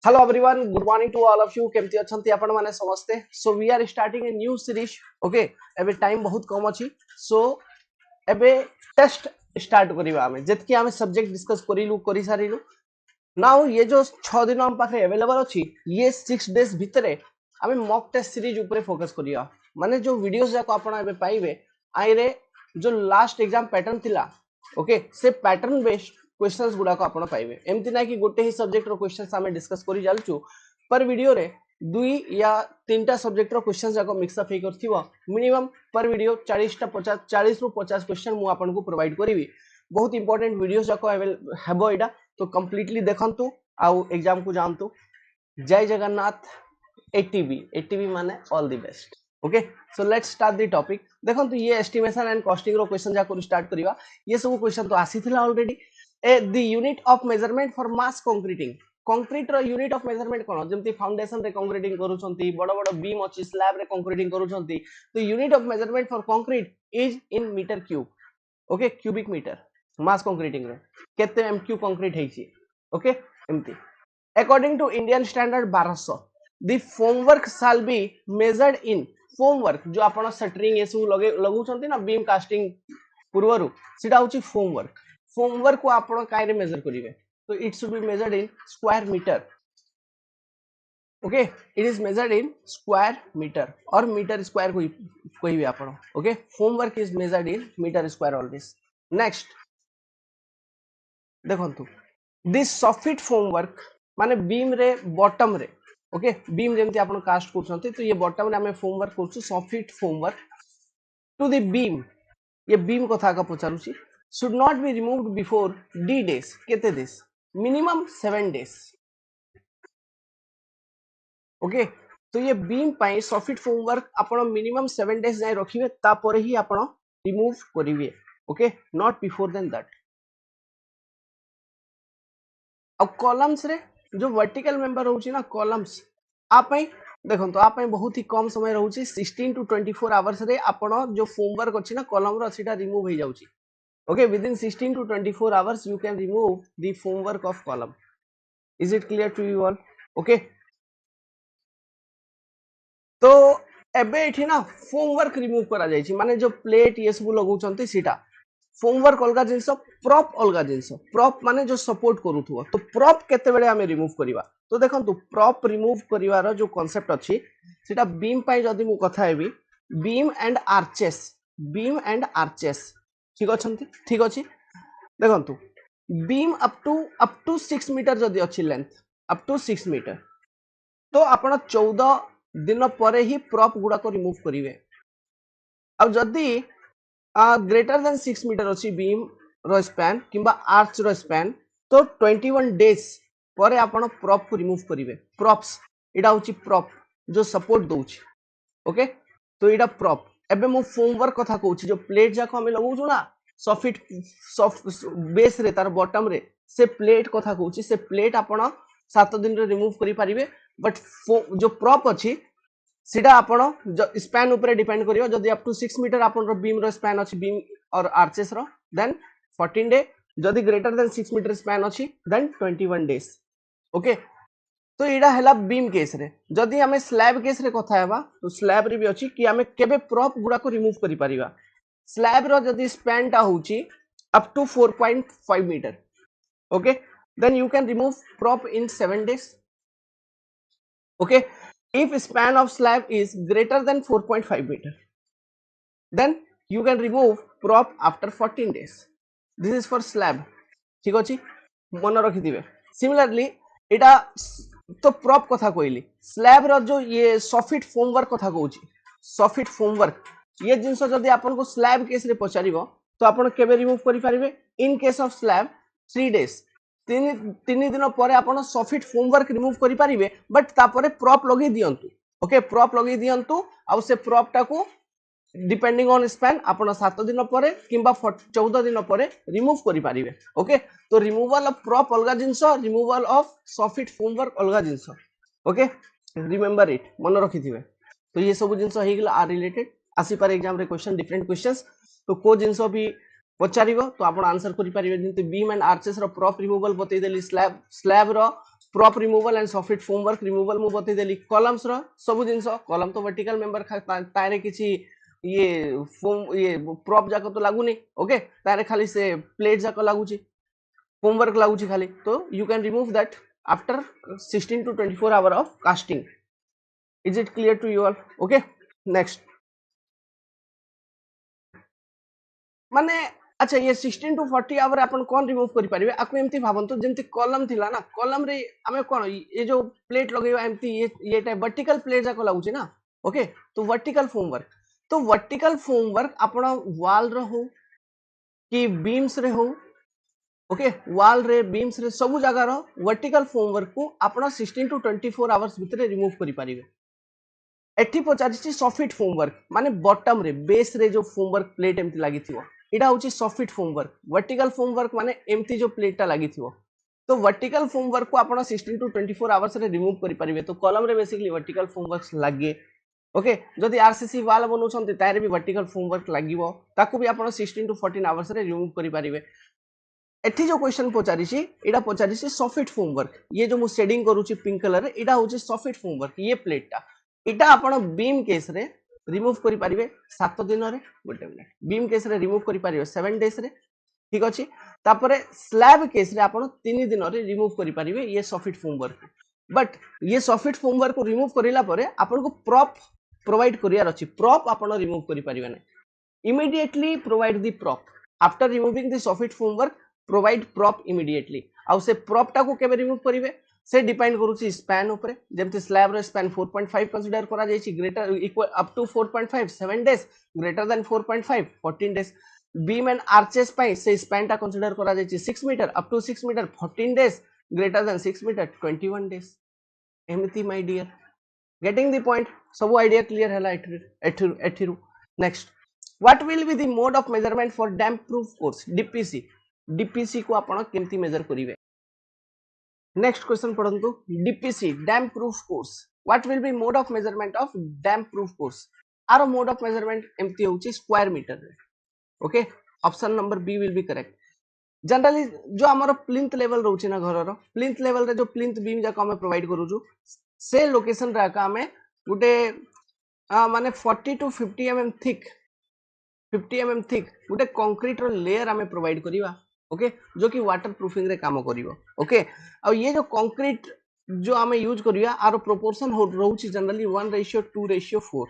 Hello everyone, good morning to all of you. केमती अछंती आपण माने समस्ते. So we are starting a new series. Okay, एबे time बहुत कम अछि. So एबे टेस्ट स्टार्ट करिवा हमें. जेतकी हमें सब्जेक्ट डिस्कस करि सारिलु. नाउ ये जो 6 दिन हम पाखे अवेलेबल अछि, ये 6 डेज भितरे हमें मॉक टेस्ट सीरीज ऊपर फोकस करिया. माने जो वीडियोस जाको आपण एबे पाइबे आइरे जो लास्ट एग्जाम पैटर्न थिला. ओके, से पैटर्न बेस्ड क्वेश्चंस गुडा को आपण पाइबे. एमति ना कि गोटे ही सब्जेक्ट रो क्वेश्चंस हमें डिस्कस करि जालचु पर वीडियो रे दुई या तीनटा सब्जेक्ट रो क्वेश्चंस जाको मिक्स अप हे करथिबो. मिनिमम पर वीडियो 40 टा 50 40 रु 50 क्वेश्चन मु आपन को प्रोवाइड करिवि. बहुत इंपोर्टेंट वीडियोस जाको हेबो एडा. तो कंप्लीटली देखंतु आउ एग्जाम को जानतु. जय जगन्नाथ. एटीबी माने all the best. Okay, so let's start the topic. देखंतु ये एस्टिमेशन एंड कॉस्टिंग रो क्वेश्चन जाको स्टार्ट करिवा. ये सब क्वेश्चन तो आसीथिला already. The unit of measurement for mass concreting. Concrete रो यूनिट ऑफ मेजरमेंट कोन? जेमति फाउंडेशन रे कंक्रीटिंग करूछंती, बड़ बड़ बीम अछि, स्लैब रे कंक्रीटिंग करूछंती. तो unit of measurement for concrete is in metre cube. Okay, cubic metre. Mass concreting रे केते एमक्यू कंक्रीट हेछि. ओके, एमति according to Indian standard 1200 the formwork shall be measured in. Formwork जो आपण सेटरिंग एसु लगे लगुछंती ना बीम कास्टिंग पूर्वरु, सेटा होछि फॉर्मवर्क. फॉर्मवर्क को आपण कायरे मेजर करिवे. तो it should be measured in square metre. Okay, it is measured in square metre और मीटर स्क्वायर कोई भी आपण. Okay, formwork is measured in metre square always. Next देखंतु दिस सॉफिट फॉर्मवर्क माने बीम रे बॉटम रे. ओके, बीम जेमति आपण कास्ट करछंती, तो ये बॉटम रे हमें फॉर्मवर्क करछु soffit formwork to the beam. ये बीम कथा का पचारुछि. Should not be removed before D days. केते डेज? Minimum 7 days. ओके, तो ये बीम पाई सॉफिट फॉर्मवर्क आपण मिनिमम 7 डेज जाय रखिबे, तापर ही आपण रिमूव करिवे. Okay, not before then that. अब कॉलम्स रे जो वर्टिकल मेंबर होची ना कॉलम्स आप देखो तो आप बहुत ही कम समय रहउची. 16 टू 24 आवर्स रे आपण जो फॉर्मवर्क अछि ना कॉलम रो सीटा रिमूव हो जाउची. Okay, within 16 to 24 hours you can remove the formwork of column. Is it clear to you all? Okay, तो एबे एठी ना फॉर्मवर्क रिमूव करा जायछि. माने जो प्लेट ये सब लगउचंती सीटा फॉर्मवर्क अलगा जिनस, प्रॉप अलगा जिनस. प्रॉप माने जो सपोर्ट करूथुवा. तो प्रॉप केते बेले हमें रिमूव करिवा. तो देखंतु प्रॉप रिमूव करिवार जो कांसेप्ट अछि सेटा बीम पाई जदी मु कथा heavy beam and arches. Beam and arches ठीक अछंती, ठीक अछि. देखंतु बीम अप टू 6 मीटर जदी अछि लेंथ अप टू 6 मीटर, तो आपण 14 दिन परे ही प्रॉप गुडा को रिमूव करिवे. अब जदी ग्रेटर देन 6 मीटर अच्छी बीम रो स्पैन किंबा आर्च रो स्पैन, तो 21 डेज परे आपण प्रॉप को रिमूव करिवे. प्रॉप्स इडा होची प्रॉप जो सपोर्ट दोची. ओके, तो इडा प्रॉप. एबे मु फॉर्मवर्क कथा कहूची जो प्लेट जाको हमें लगौछु ना सॉफ्ट सॉफ्ट बेस रे तार बॉटम रे, से प्लेट कथा कहूची. से प्लेट आपण 7 दिन रे रिमूव करि परिबे. बट जो प्रॉप अछि सीधा आपण स्पैन ऊपर डिपेंड करियो. जदी अप टू 6 मीटर आपण रो बीम रो स्पैन अछि बीम और आर्चेस रो, देन 14 डे. जदी ग्रेटर देन 6 मीटर स्पैन अछि देन 21 डेज. ओके, तो इडा हैला बीम केस रे. जदी हमें स्लैब केस रे कथा हेबा, तो स्लैब रे भी अछि कि हमें केबे प्रॉप गुडा को रिमूव करि परिबा. स्लैब रो जदी स्पैन टा होची up to 4.5 metre. Okay, then you can remove prop in 7 days. Okay, if span of slab is greater than 4.5 meter, then you can remove prop after 14 days. This is for slab. ठीक अछि, मन रखि दिबे. Similarly एटा तो prop कथा कहली. Slab रो जो ये सॉफिट फॉर्मवर्क कथा कहूची. सॉफिट फॉर्मवर्क ये जिंस जदी आपन को स्लैब केस रे पचारिबो, तो आपन केबे रिमूव करि परिबे. In case of slab 3 days. 3 दिन पर आपण सॉफिट फॉर्मवर्क रिमूव करि परिबे. बट तापरे प्रॉप लगे दियंतु. ओके, प्रॉप लगे दियंतु. आ से प्रॉप टा को डिपेंडिंग ऑन स्पैन आपण 7 दिन पर किंबा 14 दिन पर रिमूव करि परिबे. ओके, तो रिमूवल ऑफ प्रॉप अलगा जिंस, रिमूवल ऑफ सॉफिट फॉर्मवर्क अलगा जिंस. ओके, रिमेंबर इट, मन रखि थिबे. तो ये सब जिंस हे गेला आर रिलेटेड. आसी पर एग्जाम रे क्वेश्चन डिफरेंट क्वेश्चंस. तो को जिंस भी पचारिबो तो आपण आंसर करि परिबे. जेंति बीम एंड आर्चेस रो प्रॉप रिमूवल बतै देली. स्लैब रो prop removal and soffit formwork removal मु बतई देली कॉलम्स रो सब जिंस कॉलम तो वर्टिकल मेंबर तारे किछि ये फोम ये प्रॉप जाक तो लागुनी ओके तारे खाली से प्लेट जाक लागुची होमवर्क लागुची खाली तो you can remove that after 16 to 24 hour of casting. Is it clear to you all? Okay, next माने अच्छा ये 16 to 40 आवर अपन कौन रिमूव करि परिबे आकु एमती भाबंतु जेमती कॉलम थिला ना कॉलम रे हमें कौन ये जो प्लेट लगेबा एमती ये टाइप वर्टिकल प्लेट जाको लागुची ना ओके तो वर्टिकल फोमवर्क आपण वॉल रो हो कि बीम्स रे हो ओके वॉल रे बीम्स रे सब जगह रो वर्टिकल फोमवर्क को आपण 16 to 24 आवर्स भितर रिमूव करि परिबे एठी पचारिछि सॉफ्ट फोमवर्क माने बॉटम रे बेस रे जो फोमवर्क प्लेट एमती लागि थिवो इटा होची सॉफ्ट फोमवर्क वर्टिकल फोमवर्क माने एमती जो प्लेट टा लागि थिवो तो वर्टिकल फोमवर्क को आपण 16 to 24 आवर्स रे रिमूव करि परिबे तो कॉलम रे बेसिकली वर्टिकल फोमवर्क लागे ओके जदि आरसीसी वाल बनउछंती तारे भी वर्टिकल फोमवर्क लागिवो ताकू भी आपण 16 to 14 आवर्स रे रिमूव करि परिबे एठी जो क्वेश्चन पचारिछि एटा पचारिछि सॉफ्ट फोमवर्क ये जो मु शेडिंग करूछि पिंक कलर रे एटा होछि सॉफ्ट फोमवर्क ये प्लेट टा इटा आपण बीम केस रे रिमूव करि परिबे 7 दिन रे गोटे मिनिट बीम केस रे रिमूव करि परिबे 7 डेज रे ठीक अछि तापरे स्लैब केस रे आपण 3 दिन रे रिमूव करि परिबे ये सॉफ्ट फोमवर्क बट ये सॉफ्ट फोमवर्क को रिमूव करिला परे आपण को प्रॉप प्रोवाइड करियार अछि प्रॉप आपण रिमूव करि परिबे नै immediately provide the prop after removing the soffit formwork provide prop immediately आउ से prop टा को केबे रिमूव करिवे से डिपेंड करूची स्पैन ऊपर जेमति स्लैब रे स्पैन 4.5 कंसीडर करा जायछि greater equal up to 4.5 7 days greater than 4.5 14 days beam and arches पाई से स्पैन टा कंसीडर करा जायछि 6 metre up to 6 metre 14 days greater than 6 metre 21 days एमिति my dear getting the point सब आईडिया क्लियर हैला एठिरु next What will be the mode of measurement for damp proof course DPC DPC को आपण केमती measure करिवे next question पढंतु DPC damp proof course What will be mode of measurement of damp proof course आरो mode of measurement एमती होची square metre रे okay option number B will be correct generally जो हमर प्लिंथ लेवल रहउची ना घर रो plinth level रे जो प्लिंथ बीम जाक हम प्रोवाइड करूछु से लोकेशन रा का हमें गुटे माने 40 to 50 mm thick 50 mm thick गोटे कंक्रीट रो लेयर हमें प्रोवाइड करिवा ओके जो कि वाटर प्रूफिंग रे काम करिवो ओके आ ये जो कंक्रीट जो हमें यूज करिया आरो प्रोपोर्शन रहउची generally 1:2:4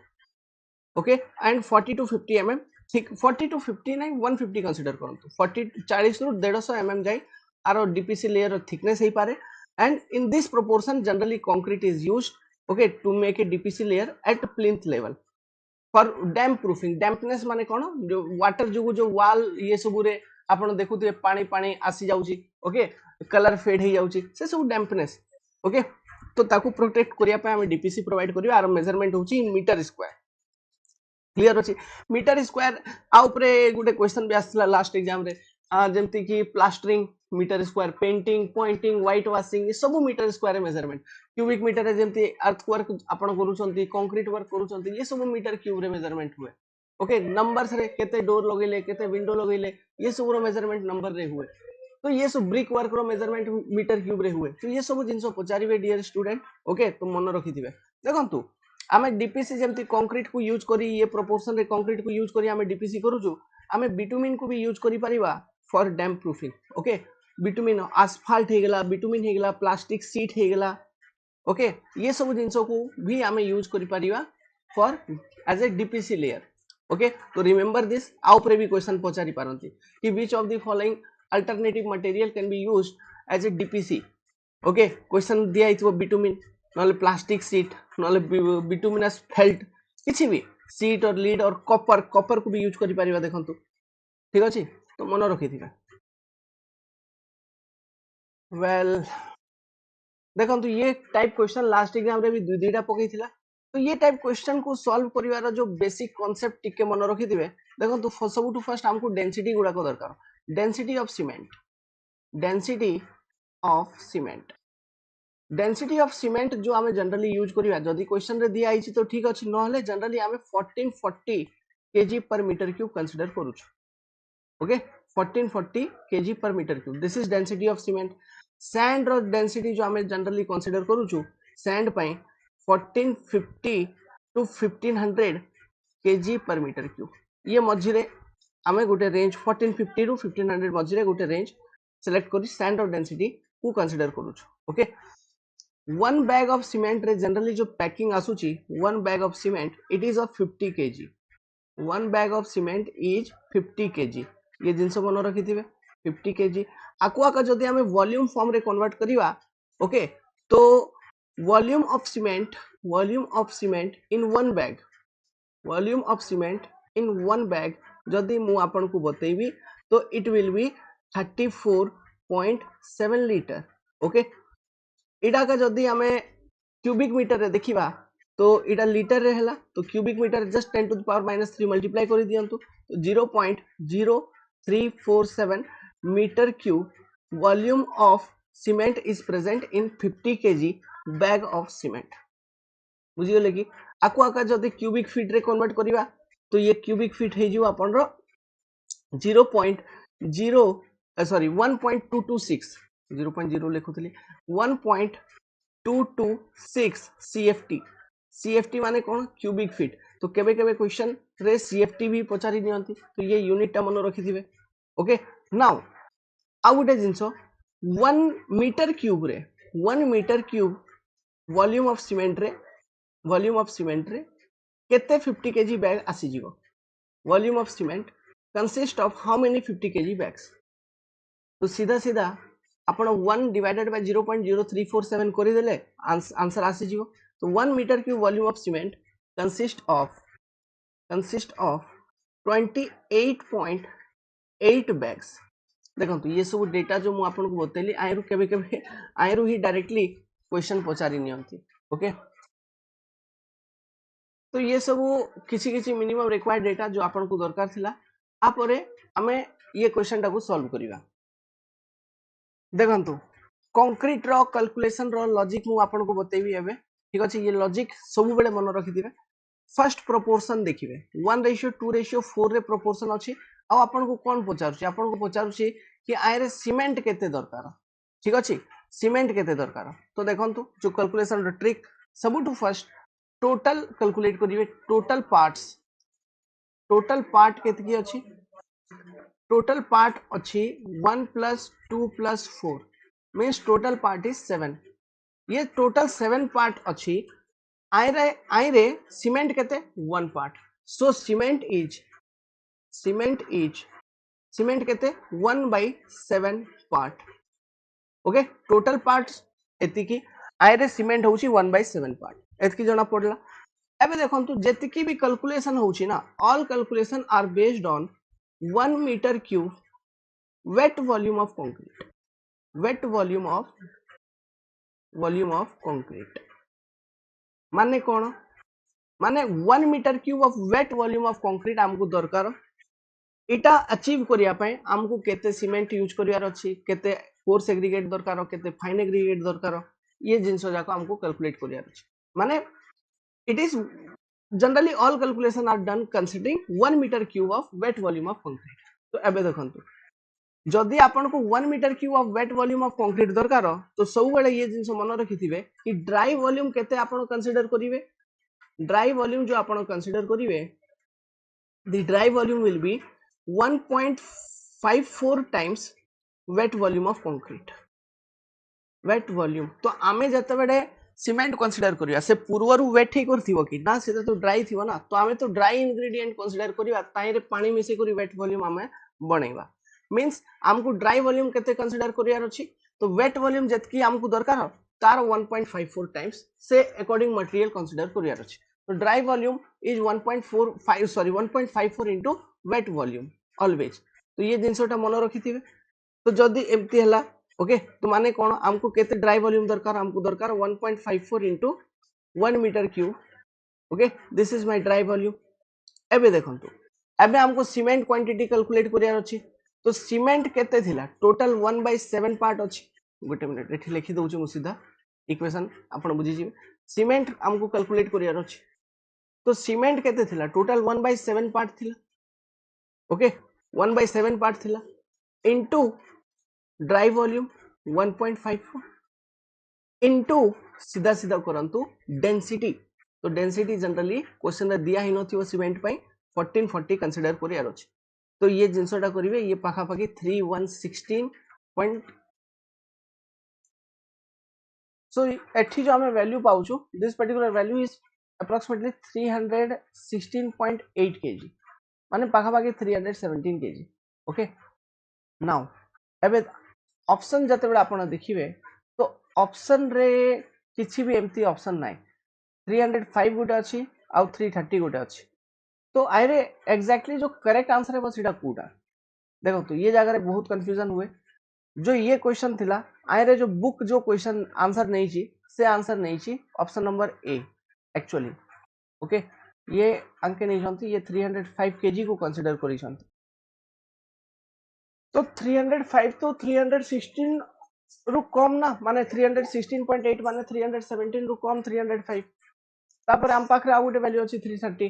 okay and 40 to 50 mm thick 40 to 50 नहीं 150 कंसीडर करंतु 40 40 रु 150 mm जाई आरो डीपीसी लेयर थिकनेस हे पारे and in this proportion generally concrete is used okay to make a DPC layer at plinth level for damp proofing dampness माने कोन जो वाटर जो वॉल ये सब रे आपण देखुते पानी पानी आसी जाउची ओके कलर फेड हे जाउची से सब डैम्पनेस ओके तो ताकू प्रोटेक्ट करिया पे हम डीपीसी प्रोवाइड करियो आर मेजरमेंट होची इन मीटर स्क्वायर क्लियर अछि मीटर स्क्वायर आ ऊपरे गुटे क्वेश्चन भी आसला लास्ट एग्जाम रे जेमति कि plastering metre square painting pointing white washing ये सब metre square measurement cubic metre जेमति अर्थ वर्क आपण करूछंती कंक्रीट वर्क करूछंती ये सब मीटर क्यूब रे मेजरमेंट हुए ओके नंबर्स रे केते डोर लगेले केते विंडो लगेले ये सब रो मेजरमेंट नंबर रे हुए तो ये सब ब्रिक वर्क रो मेजरमेंट मीटर क्यूब रे हुए तो ये सब जिंसो पचारिबे डियर स्टूडेंट ओके तो मन रखिथिबे देखंतु आमे डीपीसी जेमति कंक्रीट को यूज करी ये प्रोपोर्शन रे कंक्रीट को यूज करी आमे डीपीसी करूछु आमे बिटुमिन को भी यूज करी परिबा for damp proofing okay bitumen asphalt हे गेला बिटुमिन हे गेला प्लास्टिक सीट हे गेला ओके ये सब जिंसो को भी आमे यूज करी परिबा for as a DPC layer okay तो रिमेंबर दिस आ ऊपर भी क्वेश्चन पचारि पारंती कि which of the following alternative material can be used as a DPC okay question दिया इथो बिटुमिन नले प्लास्टिक सीट नले बिटुमिनस फेल्ट किछि भी सीट और लीड और कॉपर कॉपर को भी यूज करि परिबा देखंतु ठीक अछि तो मन रखिथिबा वेल देखंतु ये टाइप क्वेश्चन लास्ट एग्जाम रे भी दुईटा पकईथिला तो ये टाइप क्वेश्चन को सॉल्व करिवार जो बेसिक कांसेप्ट टिके मन रखिथिबे देखंतु सबुटु फर्स्ट हमको डेंसिटी गुडा को दरकार density of cement density of cement जो हमें जनरली यूज करिवा जदी क्वेश्चन रे दिया आइछि तो ठीक अछि नहले जनरली हमें 1440 kg per meter cube consider करूछु okay 1440 kg per meter cube this is density of cement sand रो डेंसिटी जो आम जनरली कंसीडर करूँ sand 1450 to 1500 kg per metre cube ये मझे आम गोटे रेंज 1450 टू 1500 मझे गोटे रेंज सिलेक्ट कर सैंड रो डेंसिटी को कंसीडर करूँ okay one bag of cement रे जनरली जो पैकिंग आसूची one bag of cement it is of 50 kg one bag of cement is 50 kg ये जिनस मन रखि 50 kg आकु आका जदि आमे वॉल्यूम फॉर्म रे कन्वर्ट करिवा ओके तो volume of cement in one bag volume of cement in one bag जदि मु आपन को बतेबी तो it will B 34.7 litre okay इटा का जदि आमे क्यूबिक मीटर रे देखिबा तो इटा लीटर रे हला तो cubic metre just 10 to the power -3 multiply करि दियंतु तो 0.0347 metre cube volume of cement is present in 50 kg bag of cement बुझिगले कि आकु आका जदि क्यूबिक फीट रे कन्वर्ट करिवा तो ये क्यूबिक फीट हे जिवो आपन रो 1.0 लिखुतली 1.226 CFT CFT माने कौन क्यूबिक फीट तो केबे केबे क्वेश्चन रे CFT भी पचारि नियंती तो ये यूनिट टा मन रखि दिबे ओके नाउ आ गुटे जिंस 1 मीटर क्यूब रे 1 metre cube volume of cement रे केते 50 kg बैग आसी जीवो volume of cement consist of how many 50 kg bags तो सीधा सीधा आपण 1 डिवाइडेड बाय 0.0347 करि देले आंसर आसी जीवो तो 1 metre cube volume of cement consist of 28.8 bags देखो ये सब डेटा जो मु आपन को बतेली आयरु केबे केबे आयरु ही डायरेक्टली क्वेश्चन पचारि नियंती ओके तो ये सब किसी किसी मिनिमम रिक्वायर्ड डेटा जो आपन को दरकार थिला आपरे हमें ये क्वेश्चन टा को सॉल्व करिवा देखंतु कंक्रीट रो कैलकुलेशन रो लॉजिक मु आपन को बतेबी एबे ठीक अछि ये लॉजिक सब बेले मन रखि दिबे फर्स्ट प्रोपोर्शन देखिबे 1:2:4 रे प्रोपोर्शन अछि आ आपन को कोन पचारछि आपन को पचारछि कि आयरे सीमेंट केते दरकार ठीक अछि सीमेंट केते दरकार तो देखंतु जो कैलकुलेशन रो ट्रिक सबुटु फर्स्ट टोटल कैलकुलेट करिवे टोटल पार्ट केतकी अछि टोटल पार्ट अच्छी 1 + 2 + 4 मीन्स टोटल पार्ट इज 7 ये टोटल 7 पार्ट अच्छी आइरे सीमेंट केते 1 पार्ट सो सीमेंट केते 1/7 पार्ट ओके टोटल पार्ट्स एतिकी आइरे सीमेंट होउची 1/7 पार्ट एतकी जणा पडला एबे देखंतु जेतिकी भी कैलकुलेशन होउची ना all calculation are based on 1 metre cube wet volume of concrete माने कौन माने 1 metre cube of wet volume of concrete हमको दरकार इटा अचीव करिया पय हमको केते सीमेंट यूज करियार अछि केते कोर्स एग्रीगेट दरकार केते फाइन एग्रीगेट दरकार ये जिंस जाको हमको कैलकुलेट करियार अछि माने it is generally all calculation are done considering 1 metre cube of wet volume of concrete तो एबे देखंतु जदि आपन को 1 metre cube of wet volume of concrete दरकार तो सब बेले ये जिंस मन रखिथिबे कि ड्राई वॉल्यूम केते आपन कंसीडर करिवे ड्राई वॉल्यूम जो आपन कंसीडर करिवे the dry volume will be 1.54 times wet volume of concrete wet volume तो आमे जते बेले सीमेंट कंसीडर करिया से पूर्वरु वेट ही करथिबो कि ना से तो ड्राई थिबो ना तो आमे तो ड्राई इंग्रेडिएंट कंसीडर करिया ताइरे पानी मिसे करी वेट वॉल्यूम आमे बनेबा मीन्स हमको ड्राई वॉल्यूम केते कंसीडर करियार अछि तो वेट वॉल्यूम जतकी हमको दरकार तार 1.54 टाइम्स से अकॉर्डिंग मटेरियल कंसीडर करियार अछि तो dry volume is 1.54 into wait volume always तो ये जिंसटा मन रखिथिबे तो जदी एम्ति हला ओके तो माने कोन हमको केते ड्राई वॉल्यूम दरकार हमको दरकार 1.54 into 1 metre cube okay this is my dry volume एबे देखंतु एबे हमको सीमेंट क्वांटिटी कैलकुलेट करियार अछि तो सीमेंट केते थिला टोटल 1/7 पार्ट अछि गोटे मिनिट एठी लिखि दउ छु सीधा इक्वेशन आपण बुझी जी सीमेंट हमको कैलकुलेट करियार अछि तो सीमेंट केते थिला टोटल 1/7 पार्ट थिला ओके 1/7 पार्ट थिला इनटू ड्राई वॉल्यूम 1.5 इनटू सीधा सीधा करंतु डेंसिटी। तो डेंसिटी जनरली क्वेश्चन रे दिया ही नथियो सीमेंट पई 1440 कंसीडर करियार अछि। तो ये जिनसटा करिवे ये पाखा पाखी 3116 पॉइंट। सो एठी जो हमें वैल्यू पाउछु this particular value is approximately 316.8 kg माने पाखा पाखी 317 kg। ओके नाउ एबे ऑप्शन जते बेला आपण देखिबे तो ऑप्शन रे किछि भी एम्ति ऑप्शन नाइ 305 गोटे अछि आ 330 गोटे अछि। तो आइरे एग्जैक्टली जो करेक्ट आंसर है सीटा कोटा देखो। तो ये जगह बहुत कंफ्यूजन हुए। जो ये क्वेश्चन थिला आइरे जो बुक जो क्वेश्चन आंसर नहीं छी से आंसर नहीं छी ऑप्शन नंबर ए एक्चुअली। ओके ये अंके नहीं जानती ये 305 केजी को कंसीडर करी जानती। तो 305 तो 316 रु कम ना माने 316.8 माने 317 रु कम 305 तापर हम पाखरे आ गोटे वैल्यू अछि 330।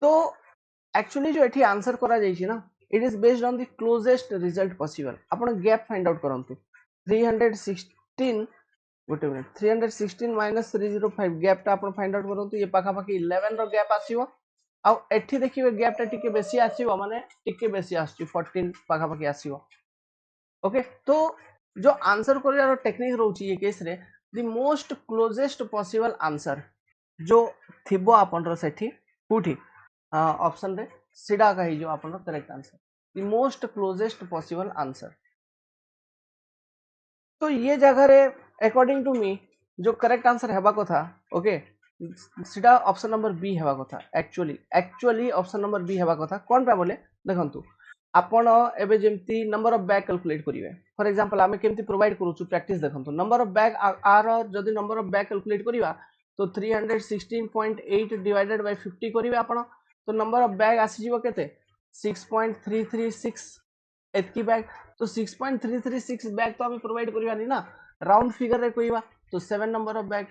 तो एक्चुअली जो एठी आंसर करा जाइछि ना it is based on the closest result possible. आपण गैप फाइंड आउट करंतु 316 गोटे मिनिट 316 माइनस 305 गैप टा आपण फाइंड आउट करंतु ये पाखा पाखी 11 रो गैप आसीबो। आ एठी देखिबे गैप टा टिके बेसी आसीबो माने टिके बेसी आछी 14 पाखा पाखी आसीबो। ओके तो जो आंसर करियार टेक्निक रहउची ये केस रे the most closest possible answer जो थिबो आपण रो सेठी कोठी ऑप्शन रे सीधा कहि जो आपण रो correct answer the most closest possible answer. तो ये जगह रे अकॉर्डिंग टू मी जो करेक्ट आंसर हेबा कथा ओके सीधा ऑप्शन नंबर बी हेबा कथा। एक्चुअली ऑप्शन नंबर बी हेबा कथा कोन पे बोले देखंतु आपण एबे जेमती नंबर ऑफ बैग कैलकुलेट करिवे। फॉर एग्जांपल आमे केमती प्रोवाइड करूछु प्रैक्टिस देखंतु नंबर ऑफ बैग आर जदी नंबर ऑफ बैग कैलकुलेट करिवा तो 316.8 डिवाइडेड बाय 50 करिवे आपण तो नंबर ऑफ बैग आसी जीवो केते 6.336 एतकी बैग। तो 6.336 बैग तो हमें प्रोवाइड करिवा नि ना राउंड फिगर रे कहिवा तो 7 नंबर ऑफ बैग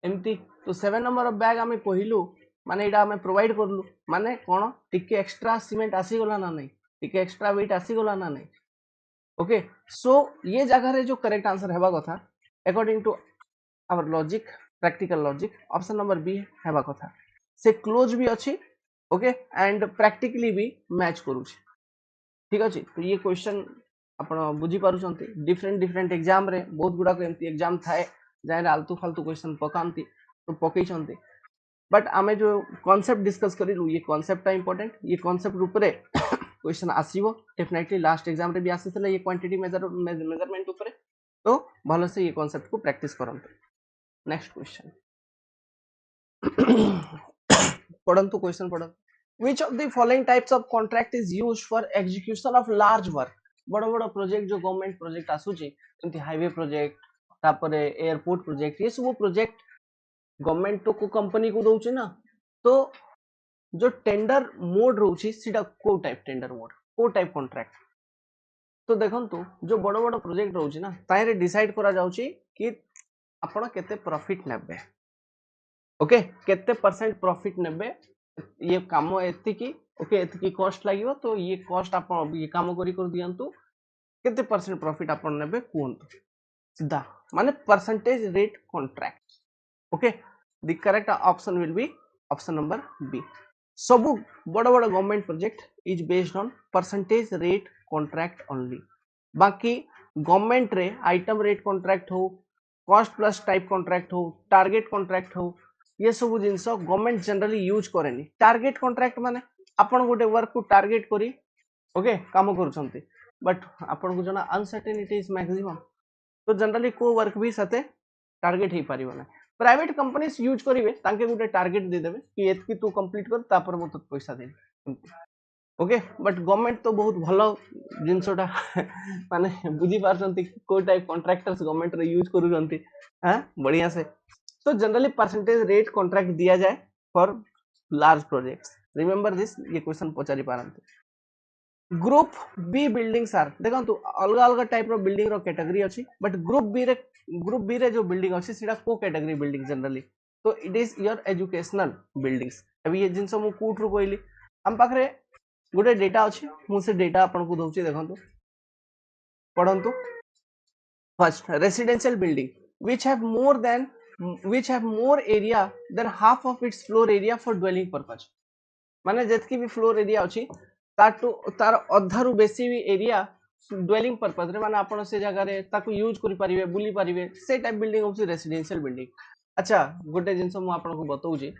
एमती। तो 7 नंबर ऑफ बैग हमें कहिलु माने एटा हमें प्रोवाइड करलु माने कोन टिके एक्स्ट्रा सीमेंट आसी गला ना नहीं टिके एक्स्ट्रा वेट आसी गला ना नहीं। ओके सो ये जगह रे जो करेक्ट आंसर हेबा कथा according to our logic practical logic option number B हेबा कथा से क्लोज भी अछि। ओके एंड प्रैक्टिकली भी मैच करूछि ठीक अछि। तो ये क्वेश्चन आपण बुझी पारुछंती डिफरेंट डिफरेंट एग्जाम रे बहुत गुडा को एमती एग्जाम थाए जाय आलतू फालतू क्वेश्चन पकांती तो पकई छंती बट आमे जो कांसेप्ट डिस्कस करिलु ये कांसेप्ट टा इंपोर्टेंट ये कांसेप्ट ऊपर क्वेश्चन आसीबो डेफिनेटली लास्ट एग्जाम रे भी आसीतले ये क्वांटिटी मेजरमेंट ऊपर। तो भलो से ये कांसेप्ट को प्रैक्टिस करंतु। नेक्स्ट क्वेश्चन पढ़ंतु क्वेश्चन पढ़ंतु which of the following types of contract is used for execution of large work। बड़ बड़ प्रोजेक्ट जो गवर्नमेंट प्रोजेक्ट आसुची एमती हाईवे प्रोजेक्ट तापरे एयरपोर्ट प्रोजेक्ट ये सब प्रोजेक्ट गवर्नमेंट तो को कंपनी को दउची ना। तो जो टेंडर मोड रहउची सीटा को टाइप टेंडर मोड को टाइप कॉन्ट्रैक्ट। तो देखंतु जो बड़ बड़ प्रोजेक्ट रहउची ना तारे डिसाइड करा जाउची कि आपण केते प्रॉफिट नेबे। ओके केते परसेंट प्रॉफिट नेबे ये काम एति की ओके एति की कॉस्ट लागिवो तो ये कॉस्ट आपण ये काम करी कर दियंतु केते परसेंट प्रॉफिट आपण नेबे कोंतु सीधा माने percentage rate contract. Okay the correct option will be option number B. सबु बड़ बड़ government project is based on percentage rate contract only. बाकी गवर्नमेंट रे आइटम रेट कॉन्ट्रैक्ट हो कॉस्ट प्लस टाइप कॉन्ट्रैक्ट हो टारगेट कॉन्ट्रैक्ट हो ये सब जिनस गवर्नमेंट जनरली यूज करेनी। टारगेट कॉन्ट्रैक्ट माने आपण गोटे वर्क को टारगेट करी ओके काम करूछंती बट आपण को जना अनसर्टेनिटी इज मैक्सिमम तो जनरली को वर्क भी साथे टारगेट ही पारिबो ना। प्राइवेट कंपनीज यूज करिवे तांके गोटे टारगेट दे देबे कि एतकी तू कंप्लीट कर तापर मत पैसा दे ओके बट गवर्नमेंट तो बहुत भलो जिनसोटा माने बुझी पारछंती को टाइप कॉन्ट्रैक्टर्स गवर्नमेंट रे यूज करूछंती हां बढ़िया से। तो जनरली परसेंटेज रेट कॉन्ट्रैक्ट दिया जाए for large projects remember this ये क्वेश्चन पचारि पारंती। ग्रुप बी बिल्डिंग्स आर देखंतु अलग अलग टाइप रो बिल्डिंग रो कैटेगरी अछि बट ग्रुप बी रे जो बिल्डिंग अछि सीधा को कैटेगरी बिल्डिंग जनरली तो it is your educational buildings. अभी ये जिनस मु कोठ रो कहली हम पाखरे गोटे डेटा अछि मु से डेटा आपन को दउची देखंतु पढ़ंतु first residential building which have more area than half of its floor area for dwelling purpose माने जेतकी भी फ्लोर एरिया अछि ताटू तार अधारु बेसी भी एरिया ड्वेलिंग पर्पस रे माने आपण से जगह रे ताकू यूज करि परिबे बुली परिबे से टाइप बिल्डिंग होछि रेसिडेंशियल बिल्डिंग अच्छा गोटे जिंस मु आपण को बताउजी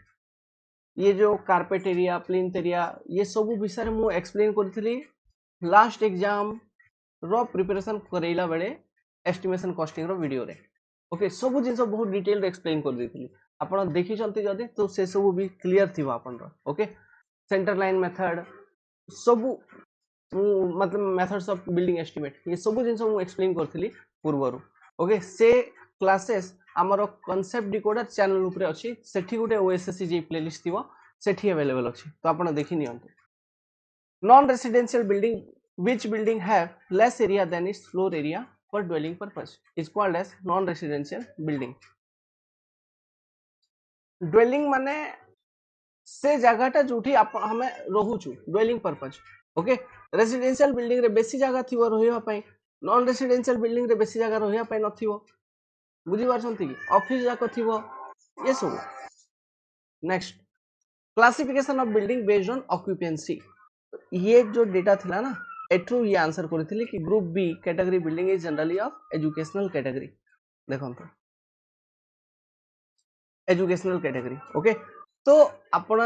ये जो कारपेट एरिया प्लिंथ एरिया ये सब विषय रे मु एक्सप्लेन करथिली लास्ट एग्जाम रो प्रिपरेशन करेला बेले एस्टिमेशन कॉस्टिंग रो वीडियो रे ओके सब जिंस बहुत डिटेल रे एक्सप्लेन कर देथिली आपण देखि चंती जदि तो से सब भी क्लियर थिबा आपण रो ओके सेंटर लाइन मेथड सब मतलब मेथड्स ऑफ बिल्डिंग एस्टिमेट ये सब जिंस मु एक्सप्लेन करथिली पूर्वरु ओके से क्लासेस हमरो कांसेप्ट डिकोडर चैनल ऊपर अछि सेठी गुटे ओएसएससी जे प्लेलिस्ट थिबो सेठी अवेलेबल अछि तो आपण देखि नियंतु non residential building which building have less area than its floor area for dwelling purpose is called as non residential building dwelling माने से जगहटा जोठी हमें रहुछु dwelling purpose okay residential building रे बेसी जगह थिबो रहिबा पई नॉन रेसिडेंशियल बिल्डिंग रे बेसी जगह रहिबा पई नथिबो बुझी पारछंती कि ऑफिस जाको थिबो ये सब next classification of building based on occupancy ये जो डेटा थिला ना एठू ये आंसर करथिली कि group B category building is generally of educational category देखंतो एजुकेशनल कैटेगरी ओके तो आपण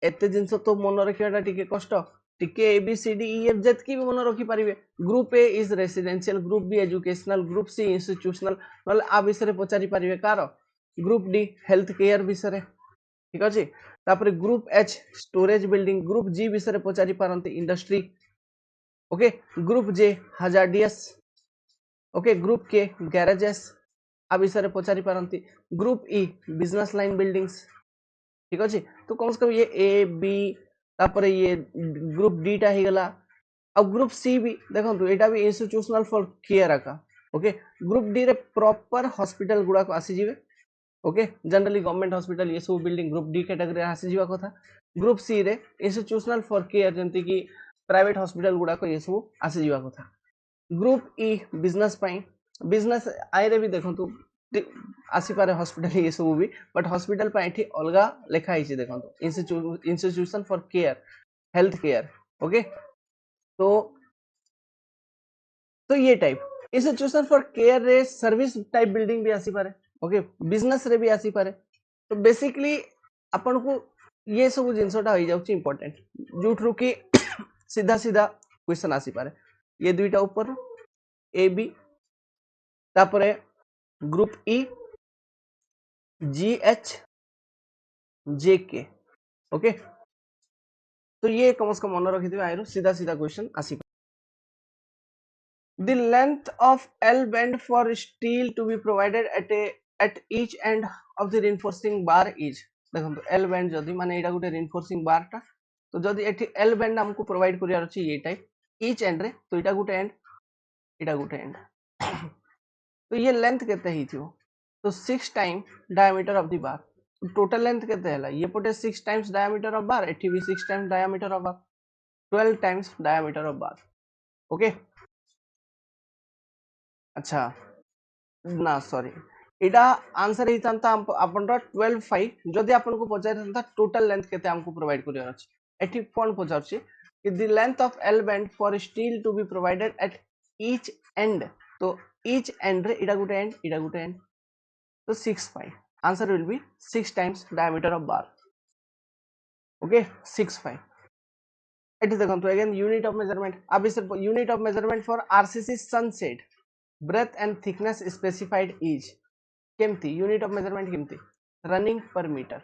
एते जिंस तो मन रखियाटा टिके कष्ट टिके A B C D E F जेत की भी मन रखि परिबे group A is residential group B educational group C institutional नले आ विषय पचारि परिबे कार ग्रुप डी हेल्थ केयर विषय ठीक अछि तापर group H storage building group G विषय पचारि पारंती industry okay group J hazardous okay group K garages आ विषय पचारि पारंती group E business line buildings ठीक अछि तो कम से कम ये ए बी तापर ये ग्रुप डी टा ही गला अब ग्रुप सी भी देखंतु एटा भी इंस्टीट्यूशनल फॉर केयर आका ओके ग्रुप डी रे प्रॉपर हॉस्पिटल गुडा को आसी जिवे ओके जनरली गवर्नमेंट हॉस्पिटल ये सब बिल्डिंग ग्रुप डी कैटेगरी आसी जिवा कथा ग्रुप सी रे इंस्टीट्यूशनल फॉर केयर जंती की प्राइवेट हॉस्पिटल गुडा को ये सब आसी जिवा कथा ग्रुप ई बिजनेस पई बिजनेस आई रे भी देखंतु आसी पारे हॉस्पिटल ये सब भी बट हॉस्पिटल पे एठी अलगा लिखा हिची देखंतु institution for care health care okay तो ये टाइप इंस्टीट्यूशन फॉर केयर रे सर्विस टाइप बिल्डिंग भी आसी पारे ओके बिजनेस रे भी आसी पारे तो बेसिकली अपन को ये सब जिंसटा हो जाउची इंपोर्टेंट जोठरु की सीधा सीधा क्वेश्चन आसी पारे ये दुईटा ऊपर ए बी तापरे ग्रुप ई जी एच जे के ओके तो ये कम से कम मन रखी थे आइरो सीधा सीधा क्वेश्चन आसी the length of L bend for steel to be provided at each end of the reinforcing bar is देखो तो L bend जदि माने एटा गुटे reinforcing bar टा तो जदि एठी L bend हमको प्रोवाइड करियार अछि ये टाइप each end रे तो एटा गुटे end तो ये लेंथ केते ही थियो तो 6 time diameter of the bar total length केते हला ये पटे 6 टाइम्स डायमीटर ऑफ बार एठी भी 6 times diameter of bar 12 times diameter of bar okay अच्छा ना सॉरी एटा आंसर ही तांता अपन 12 5 जदि अपन को पचार तांता टोटल लेंथ केते हमको प्रोवाइड करिया अछि एठी कोन पचार छी कि the length of L bend for steel to be provided at each end तो ईच एंड रे एटा गुटे एंड तो 6 5 answer will be 6 times diameter of bar okay 6 5 एठी देखंतु अगेन यूनिट ऑफ मेजरमेंट अब इस unit of measurement for RCC sunset breadth and thickness specified is केमती यूनिट ऑफ मेजरमेंट केमती रनिंग पर मीटर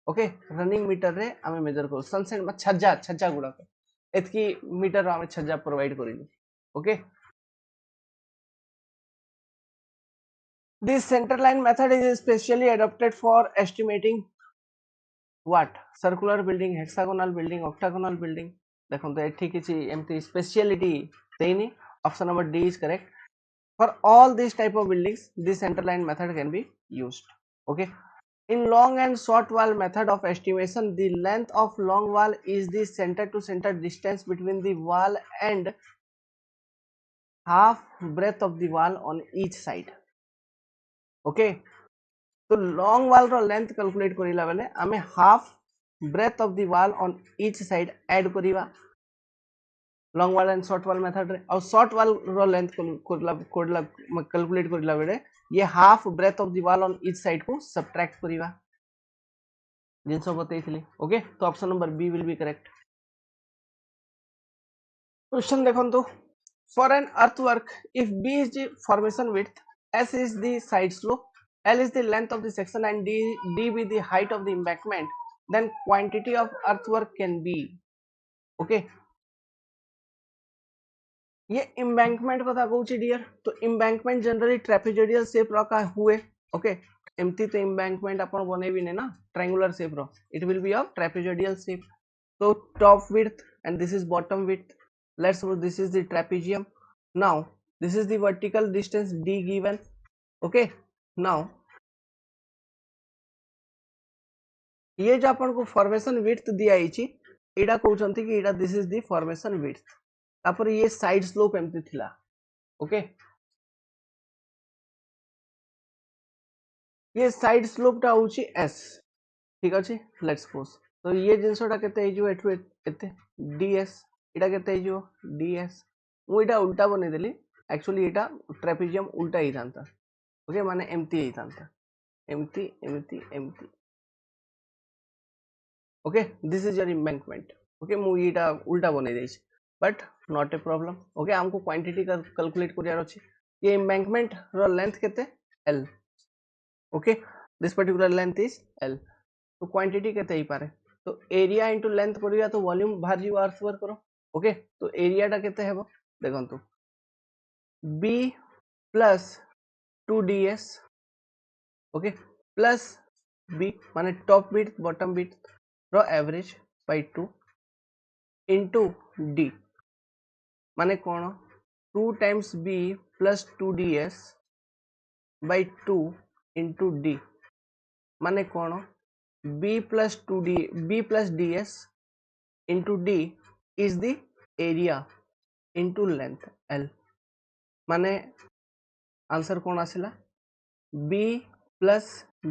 ओके रनिंग मीटर रे हमें major करू सनसेट में छज्जा गुडा को एतकी मीटर हमें छज्जा प्रोवाइड करिलु okay this center line method is specially adopted for estimating what circular building hexagonal building octagonal building देखो तो एठी किछि एमती स्पेशलिटी देनी option number D is correct for all these type of buildings this center line method can be used okay in long and short wall method of estimation the length of long wall is the center to center distance between the wall and half breadth of the wall on each side. Okay, तो long wall रो length calculate करिला बेले आमे half breadth of the wall on each side add करिवा long wall and short wall method रे और short wall रो length calculate करिला बेले ये half breadth of the wall on each side को subtract करिवा जिनस बतैथिली. ओके, तो option number B will be correct. Question देखो, for an earthwork if B is the formation width, S is the side slope, L is the length of the section and D be the height of the embankment, then quantity of earthwork can be. Okay, ये embankment कथा कहूची dear. तो embankment generally trapezoidal shape रो का हुए. Okay, एमती तो embankment आपण बनेबी ने ना ट्रायंगुलर शेप रो, it will be of trapezoidal shape. So top width and this is bottom width. Let's suppose this is the trapezium. Now this is the vertical distance d given. Okay, now ये जो अपन को formation width दिया आइची एडा कहउछंती कि एडा this is the formation width. तापर ये side slope एमती थिला. ओके, ये साइड स्लोप टा होची s. ठीक अछि, लेट्स सपोज तो ये जिंसोटा केते हे जो एठु एते ds, एटा केते हे जो ds. मु एटा उल्टा बने देली. एक्चुअली एटा ट्रेपेजियम उल्टा ही थांता. ओके, माने एमती ही थांता, एमती एमती एमती. Okay, this is your embankment. Okay, मु एटा उल्टा बने देछि but not a problem. Okay, हमको क्वांटिटी का कैलकुलेट करियार अछि. ये एम्बैंकमेंट रो लेंथ केते l. Okay, this particular length is l. तो क्वांटिटी केते ही पारे. तो एरिया इनटू लेंथ करिया तो वॉल्यूम बाहर जीव अर्थवर्क करो. ओके, तो एरिया टा केते हेबो देखंतु b प्लस 2ds. ओके, प्लस b माने टॉप विड्थ बॉटम विड्थ रो एवरेज बाय 2 इनटू d माने कोन 2 times b plus 2ds by 2 into d माने कोन b plus 2d b plus ds into d is the area into length l. माने answer कौन आसिला b plus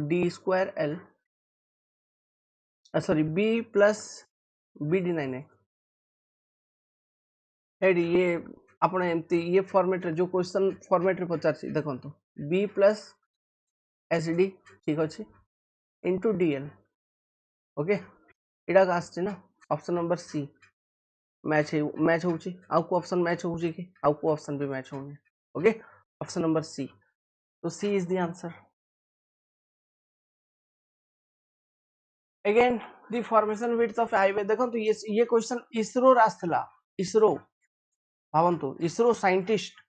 d square l. Sorry b plus b d नहीं AD ये आपण एमती ये format रे जो क्वेश्चन फॉर्मेट रे पचारसी देखंतु b plus sd ठीक अछि into dl. ओके, एडा का आछे ना ऑप्शन नंबर सी मैच होउची. आउ को ऑप्शन मैच होउची कि आउ को ऑप्शन भी मैच होउनी. Okay, option number C. तो C is the answer. Again the formation width of highway देखो तो ये क्वेश्चन इसरो आसला. इसरो भावंतु इसरो साइंटिस्ट.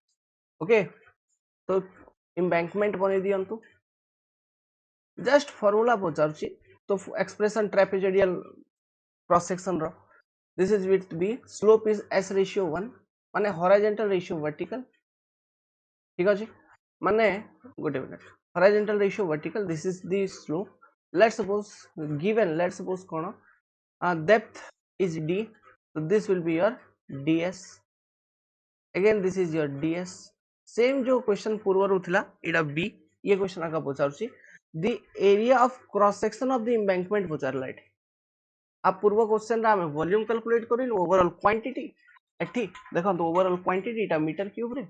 ओके, तो एम्बैंकमेंट बने दियंतु. जस्ट फार्मूला पचारची तो एक्सप्रेशन ट्रेपेजोइडल क्रॉस सेक्शन रो this is width b, slope is s ratio 1 माने horizontal ratio vertical. ठीक अछि, माने गोटे minute horizontal ratio vertical, this is the slope. Let's suppose given, let's suppose cone depth is d, so this will be your ds. again this is your ds. same जो question पूर्व उठला एडा b, ये question आका पचारछि the area of cross section of the embankment पचारला एठी. आप पूर्व question रा हमें वॉल्यूम कैलकुलेट करिन ओवरऑल क्वांटिटी एठी देखो तो ओवरऑल क्वांटिटी टा मीटर क्यूब रे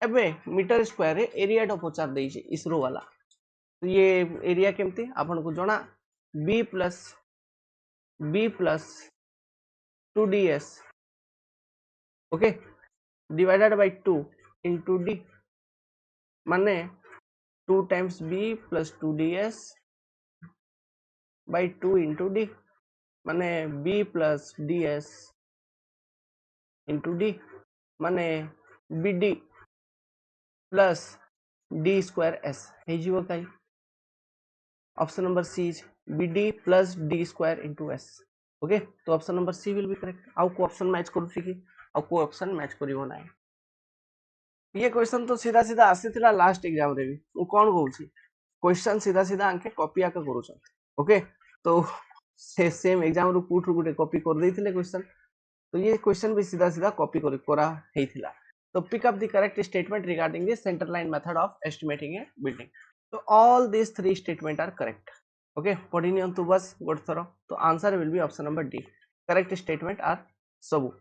एबे मीटर स्क्वायर रे एरिया टा पचार देई छै इसरो वाला. तो ये एरिया केमती आपन को जणा b plus 2ds okay divided by 2 into d माने 2 times b plus 2ds by 2 into d माने b plus ds into d माने bd plus d square s हे जीवो काई. Option number C is bd plus d square into s. Okay, तो option number C will be correct. आउ को option match करू छी कि आउ को ऑप्शन मैच करिवो नै. ये क्वेश्चन तो सीधा सीधा आसीथिला लास्ट एग्जाम रे भी. उ कोन कहू छी क्वेश्चन सीधा सीधा अंके कॉपी आके करू छ. ओके, तो से सेम एग्जाम रो पुट गुटे कॉपी कर देथिले क्वेश्चन. तो ये क्वेश्चन भी सीधा सीधा कॉपी करा हेथिला. So pick up the correct statement regarding the center line method of estimating a building. So all these three statements are correct. Okay, पढ़ी नियंतु बस गोटे थर. तो answer will be option number D. Correct statement are सबू.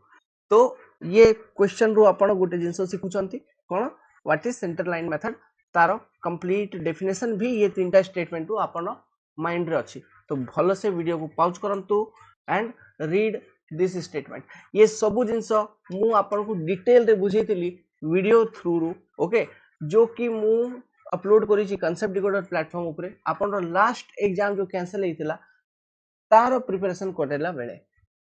तो ये question रु आपण गोटे जिंस शिखुचंती कोन what is centre line method तार कंप्लीट डेफिनेशन भी ये तीनटा स्टेटमेंट रु आपण माइंड रे अछि. तो भलो से वीडियो को पॉज करंतु एंड रीड दिस स्टेटमेंट. ये सबु जिंस मु आपण को डिटेल रे बुझेइतिली वीडियो थ्रू रु. ओके, जो कि मु अपलोड करी कॉन्सेप्ट डिकोडर प्लेटफॉर्म ऊपर आपण लास्ट एग्जाम जो कैंसिल हेतिला तार प्रिपरेशन करला बेले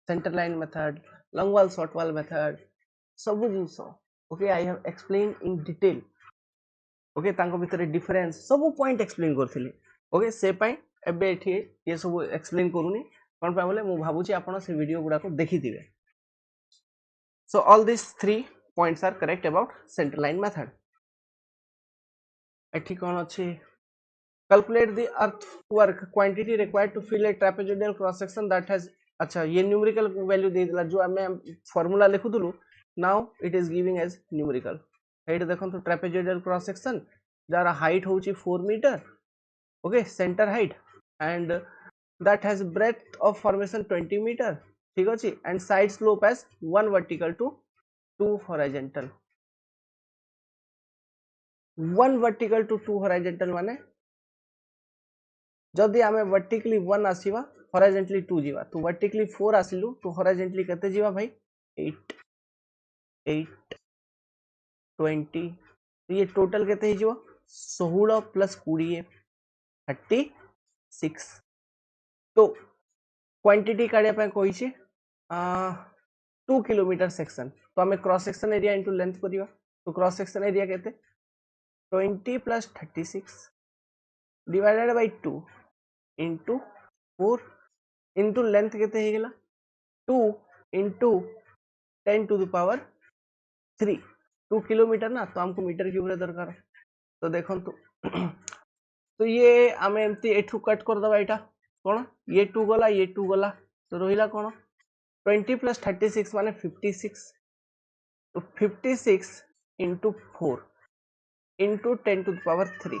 centre line method, long wall short wall method सब जिंस. Okay, I have explain in detail. Okay, तांको भितर डिफरेंस सब पॉइंट एक्सप्लेन करथिली. ओके, से पई एबे एठी ये सब एक्सप्लेन करूनी कोन पा बोले मु भाबुची आपण से वीडियो गुडा को देखि दिबे. So all this 3 points are correct about centre line method. एठी कोन अछि calculate the earthwork quantity required to fill a trapezoidal cross section that has. अच्छा, ये न्यूमेरिकल वैल्यू दे दिला जो हमें फार्मूला लिखुदुलु. Now it is giving as numerical. एट देखंतु ट्रापेजोइडल क्रॉस सेक्शन जार हाइट होची 4 metre. Okay, centre height and that has breadth of formation 20 metre. ठीक अछि, and side slope as 1 vertical to 2 horizontal. 1 vertical to 2 horizontal माने जदि आमे वर्टिकली 1 आसीबा हॉरिजॉन्टली 2 जीवा. तो वर्टिकली 4 आसिलु तो हॉरिजॉन्टली कते जीवा भाई 8 8 20. तो ये टोटल केते ही जीवा 16 प्लस 20 36. तो क्वांटिटी काढिया पे कोइ छी 2 किलोमीटर सेक्शन. तो हमें cross section area into length करिवा. तो क्रॉस सेक्शन एरिया केते 20 plus 36 divided by 2 into 4 into length केते हे गेला 2 into 10 to the power 3. 2 kilometre ना, तो हमको मीटर क्यूब रे दरकार. तो देखो तो ये आमे एमती एठू कट कर दबा. एटा कोन ये 2 गला ये 2 गला. तो रहिला कोन 20 प्लस 36 माने 56. तो 56 into 4 into 10 to the power 3.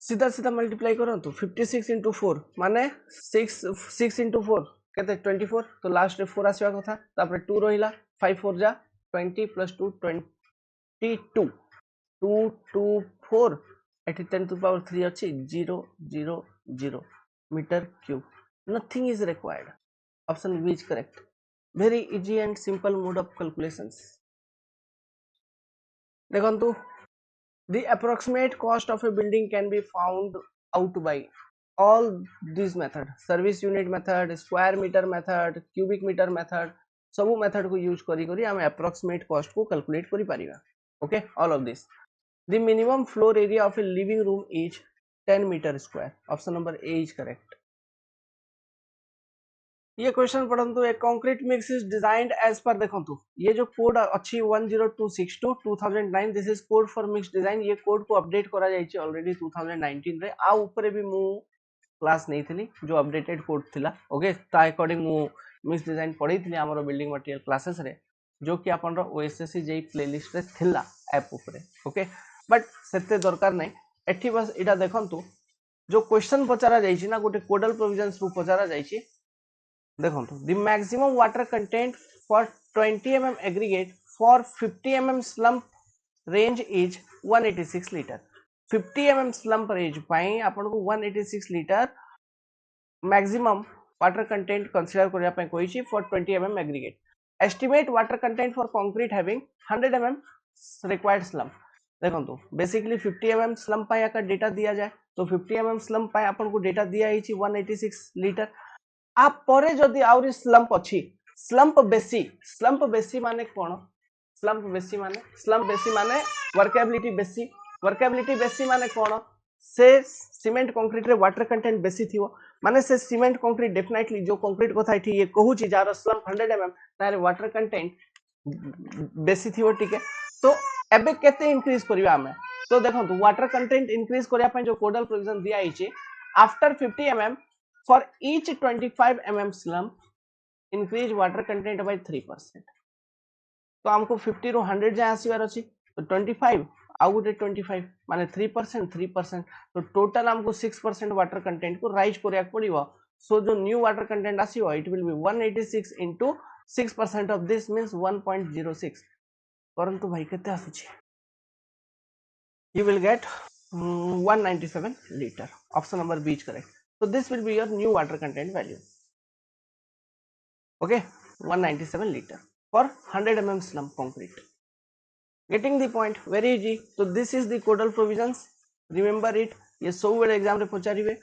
सीधा सीधा मल्टीप्लाई करंतु 56 इंटू 4 माने 6 इंटू 4 केते 24. तो लास्ट रे 4 आसीबा कथा. तापर 2 रहिला 5 4 जा 20 प्लस 2 22 2 2 4 एटी 10 टू पावर 3 अछि 0 0 0 metre cube. Nothing is required. Option B is correct. Very easy and simple mode of calculations. देखंतु the approximate cost of a building can be found out by all these method. Service unit method, square meter method, cubic meter method, सब method को use करी करी हम approximate cost को calculate करी परिबा. Okay, all of this. The minimum floor area of a living room is 10 meter square. Option number A is correct. ये question पढ़ंतु एक concrete mix is designed as per. देखंतु ये जो कोड अच्छी 10262 2009 this is code for mix design. ये code को update करा जायछि ऑलरेडी 2019 रे. आ ऊपर भी मु क्लास नहीं थी जो अपडेटेड कोड थिला. ओके, ता अकॉर्डिंग मु मिक्स डिजाइन पढ़ी थी हमरो बिल्डिंग मटेरियल क्लासेस रे, जो कि आपन ओएसएससी जे प्लेलिस्ट रे थिला ऐप ऊपर. ओके, बट सेते दरकार नहीं. एठी बस इटा देखंतु जो क्वेश्चन पचारा जायछि ना गोटे कोडल प्रोविजंस रु पचारा जायछि. देखो the maximum water content for 20 mm aggregate for 50 mm slump range is 186 liter. 50 mm slump range पाई आपन को 186 liter maximum water content consider करिया पई कोइ छी for 20 mm aggregate. Estimate water content for concrete having 100 mm required slump. देखो तो basically 50 mm slump पाई का data दिया जाए. तो 50 mm slump पाई आपन को डेटा दिया ही 186 लीटर. आप परे जदि आउरी स्लम्प अछि, स्लम्प बेसी माने कोन? स्लम्प बेसी माने वर्केबिलिटी बेसी. वर्केबिलिटी बेसी माने कोन? से सीमेंट कंक्रीट रे वाटर कंटेंट बेसी थिवो. माने से सीमेंट कंक्रीट डेफिनेटली जो कंक्रीट कथा एठी ये कहू छी जार स्लम्प 100 mm तारे वाटर कंटेंट बेसी थिवो. ठीक है, तो एबे केते इंक्रीज करिवा हमें. तो देखंतु वाटर कंटेंट इंक्रीज करिया पय जो कोडल प्रोविजन दिया आइचे after 50 mm for each 25 mm slump increase water content by 3%. तो हमको 50 ରୁ 100 जाए आसबार अच्छी तो 25 आउ गोटे 25 माने 3% तो टोटल हमको 6% वाटर कंटेंट को राइज करिया पड़िबो सो जो न्यू वाटर कंटेंट आसीबो it will be 186 into 6% of this means 1.06 परंतु भाई केते आसुची you will get 197 liter option number B is correct so this will be your new water content value okay 197 liter for 100 mm slump concrete getting the point very easy so this is the codal provisions remember it ये सब बेले exam रे पचारिबे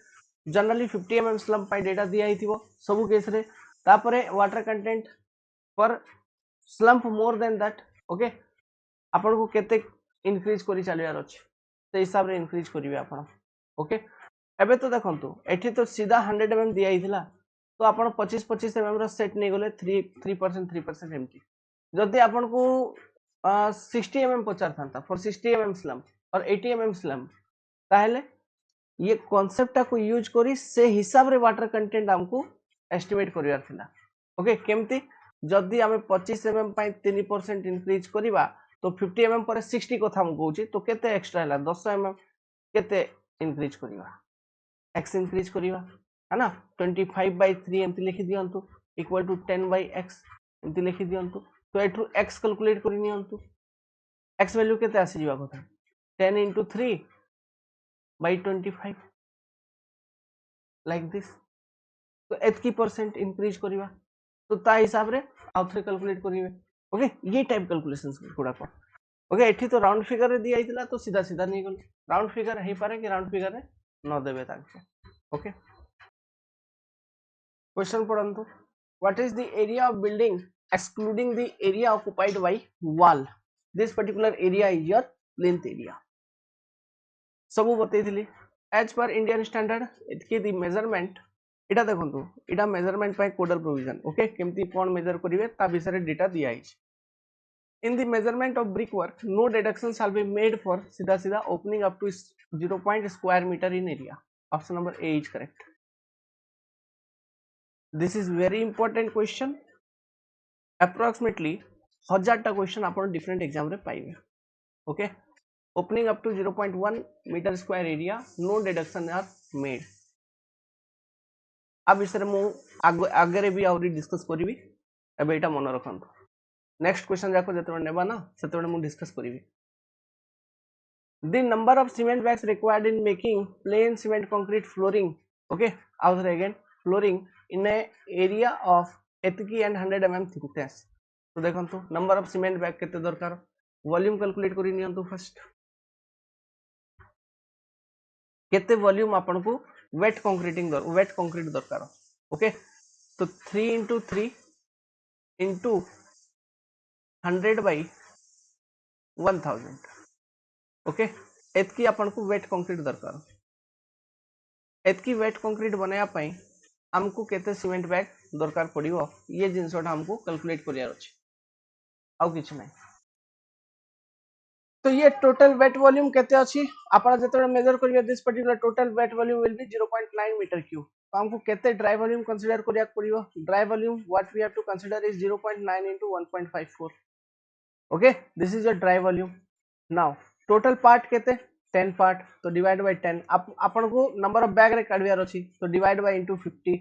generally 50 mm slump पाई data दिया हिथिबो सब case रे तापरे water content पर slump more than that okay आपण को केते इंक्रीज करी चलियार अछि से हिसाब रे इंक्रीज करिवे आपण ओके एबे तो देखंतु एठी तो सीधा 100 mm दिया हिथिला तो आपण 25 mm रो सेट नै गले 3% एमटी जदि आपण को 60 mm पचार था फॉर 60 mm स्लम्प और 80 mm स्लम्प ताहले ये कांसेप्ट को यूज करी से हिसाब रे वाटर कंटेंट हमको एस्टिमेट करिवार थिला ओके केमती जदि आमे 25 mm पई 3% इंक्रीज करिवा तो 50 mm पर 60 कथा हम कहूची तो केते एक्स्ट्रा हला 10 mm केते इंक्रीज करिवा x इंक्रीज करिवा है ना 25/3 एमती लिखि दियंतु इक्वल टू 10/x एमती लिखि दियंतु तो एठु x कैलकुलेट करि नियंतु x वैल्यू केते आसी जीवा कथा 10 into 3/25 लाइक दिस तो एतकी परसेंट इंक्रीज करिवा तो ता हिसाब रे आउथरे कैलकुलेट करिवे ओके ये टाइप कैलकुलेशंस गुडा को ओके एठी तो राउंड फिगर रे दिया हितला तो सीधा सीधा नहीं गल राउंड फिगर हे पारे कि राउंड फिगर रे न देबे ताके ओके क्वेश्चन पढ़ंतु what is the area of building excluding the area occupied by wall this particular area is your plinth area सब बतैली एज पर इंडियन स्टैंडर्ड इतकी दी मेजरमेंट इटा देखंतु इटा मेजरमेंट पाई कोडल प्रोविजन ओके केमती कोन मेजर करिवे ता विषय डेटा दिया है in the measurement of brickwork no deduction shall be made for सीधा सीधा opening up to 0 point square meter in area option number A is correct this is very important question approximately 1000 टा question आपण different exam रे पाइबे okay opening up to 0.1 meter square area no deduction are made अब विषय मु आगे भी आउरी डिस्कस करिवि एबे एटा मन रखंतु नेक्स्ट क्वेश्चन जाको जतबे नेबा ना सेतबे मु discuss करिवि the number of cement bags required in making plain cement concrete flooring okay out again flooring in a area of etki and 100 mm thickness तो देखंतु नंबर ऑफ सीमेंट बैग केते दरकार volume calculate करि नियंतु first केते volume आपन को wait concrete दरकार okay तो 3 into 3 into 100/1000 ओके एतकी आपन को वेट कंक्रीट दरकार एतकी वेट कंक्रीट बनाया पई हमको केते सीमेंट बैग दरकार पड़िबो ये जिंसटा हमको कैलकुलेट करियार अछि आउ किछ नै तो ये टोटल वेट वॉल्यूम केते अछि आपण जतरे मेजर करिवे this particular total wet volume will be 0.9 metre cube तो हमको केते ड्राई वॉल्यूम कंसीडर करिया पड़िबो dry volume what we have to consider is 0.9 into 1.54 okay this is your dry volume now total part केते 10 part तो divide by 10 आपण को number of bag रे काढियार अछि तो divide by into 50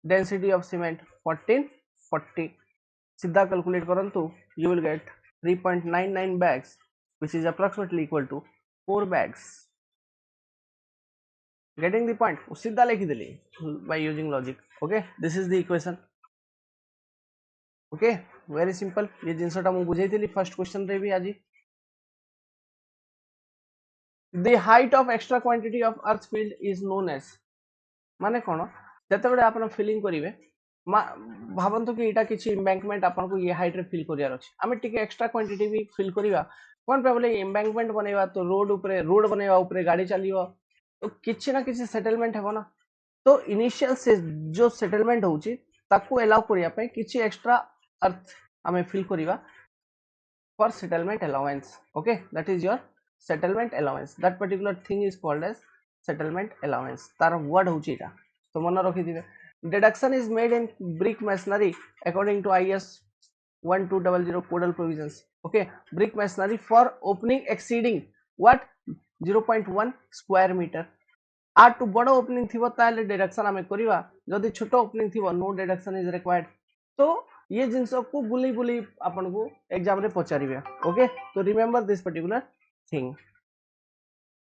density of cement 1440 सीधा कैलकुलेट करंतु you will get 3.99 bags which is approximately equal to 4 bags getting the point सीधा लिखि देली by using logic okay this is the equation okay very simple ये जिंसटा मु बुझैतिली first question रे भी आजी the height of extra quantity of earth filled is known as माने कोन जते बडे आपण फिलिंग करिवे भाबंतु कि एटा किछि एम्बैंकमेंट आपण को ये हाइट रे फिल करियार अछि आमे टिके एक्स्ट्रा क्वांटिटी भी फिल करिवा कोन पे बोले एम्बैंकमेंट बनेवा तो रोड बनेवा ऊपर गाड़ी चलियो तो किछि ना किछि सेटलमेंट हेबो ना तो इनिशियल से जो सेटलमेंट होउची ताकू अलाउ करिया पे किछि एक्स्ट्रा अर्थ आमे फिल करिवा for settlement allowance okay that is your settlement allowance that particular thing is called as settlement allowance तार वर्ड होउची एटा तो मन रखि दिबे deduction is made in brick masonry according to IS 1200 codal provisions okay brick masonry for opening exceeding what 0.1 square metre आटू बड़ opening थी डिडक्शन आम करवा जदि छोट ओपनिंग थी नो डिडक्शन इज रिक्वायर्ड तो ये जिनस को बुले बुले आपन को एग्जाम रे पचारिबे ओके तो रिमेंबर दिस पर्टिकुलर थिंग